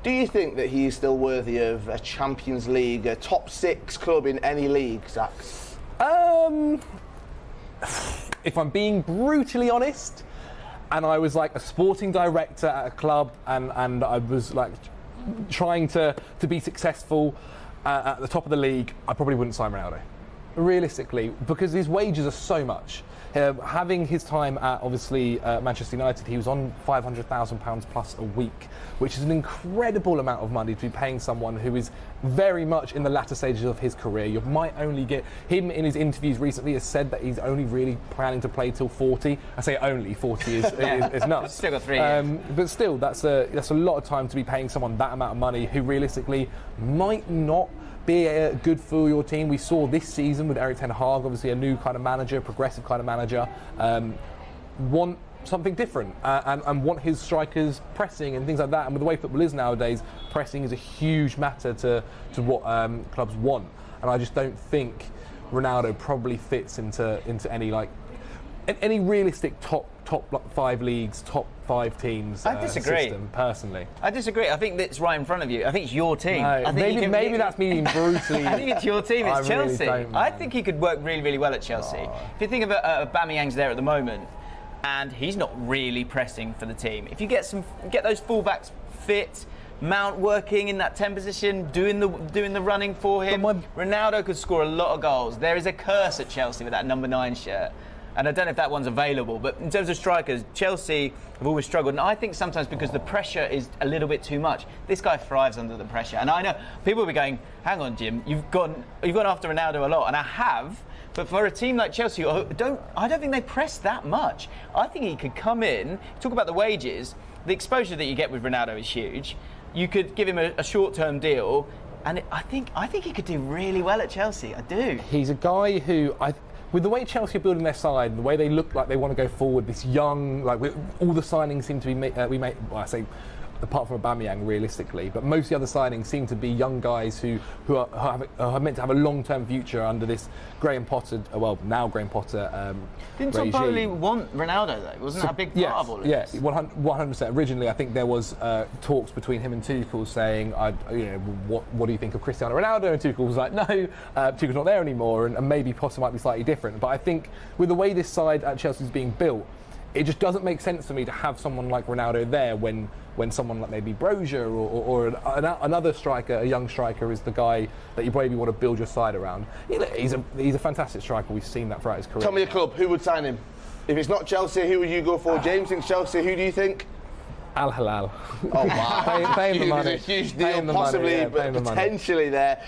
Do you think that he is still worthy of a Champions League, a top 6 club in any league, Zach? If I'm being brutally honest, and I was like a sporting director at a club, and I was like trying to be successful at the top of the league, I probably wouldn't sign Ronaldo. Realistically, because his wages are so much. Having his time at obviously Manchester United, he was on £500,000 plus a week, which is an incredible amount of money to be paying someone who is very much in the latter stages of his career. You might only get him in his interviews recently has said that he's only really planning to play till 40. I say only 40 is nuts. Still got 3 years. But still, that's a lot of time to be paying someone that amount of money who realistically might not be good for your team. We saw this season with Erik ten Hag, obviously a new kind of manager, progressive kind of manager, want something different and want his strikers pressing and things like that. And with the way football is nowadays, pressing is a huge matter to what clubs want. And I just don't think Ronaldo probably fits into any realistic top 5 leagues, top 5 teams. I disagree. System, personally. I disagree. I think that's right in front of you. I think it's your team. No, I think maybe that's me being brutally. I think it's your team. It's Chelsea. Really don't, I think he could work really, really well at Chelsea. If you think of Aubameyang's there at the moment, and he's not really pressing for the team. If you get those fullbacks fit, Mount working in that 10 position, doing the running for him, Ronaldo could score a lot of goals. There is a curse at Chelsea with that number 9 shirt. And I don't know if that one's available, but in terms of strikers, Chelsea have always struggled. And I think sometimes because the pressure is a little bit too much, this guy thrives under the pressure. And I know people will be going, hang on, Jim, you've gone after Ronaldo a lot. And I have, but for a team like Chelsea, I don't think they press that much. I think he could come in, talk about the wages, the exposure that you get with Ronaldo is huge. You could give him a short-term deal, and I think he could do really well at Chelsea. I do. He's a guy who with the way Chelsea are building their side, the way they look like they want to go forward, this young, all the signings seem to be I say, apart from Aubameyang, realistically, but most of the other signings seem to be young guys who are meant to have a long-term future under this Graham Potter, now Graham Potter Didn't Tom Bowley want Ronaldo though? Wasn't that a big part of all of this? Yeah, 100%. Originally, I think there was talks between him and Tuchel saying, what do you think of Cristiano Ronaldo? And Tuchel was like, no, Tuchel's not there anymore, and maybe Potter might be slightly different. But I think with the way this side at Chelsea is being built, it just doesn't make sense for me to have someone like Ronaldo there when someone like maybe Brozier or another striker, a young striker, is the guy that you maybe want to build your side around. He's a fantastic striker. We've seen that throughout his career. Tell me a club, who would sign him? If it's not Chelsea, who would you go for? James thinks Chelsea. Who do you think? Al Hilal. Oh wow! Paying the money. There's a huge deal, possibly, but potentially there.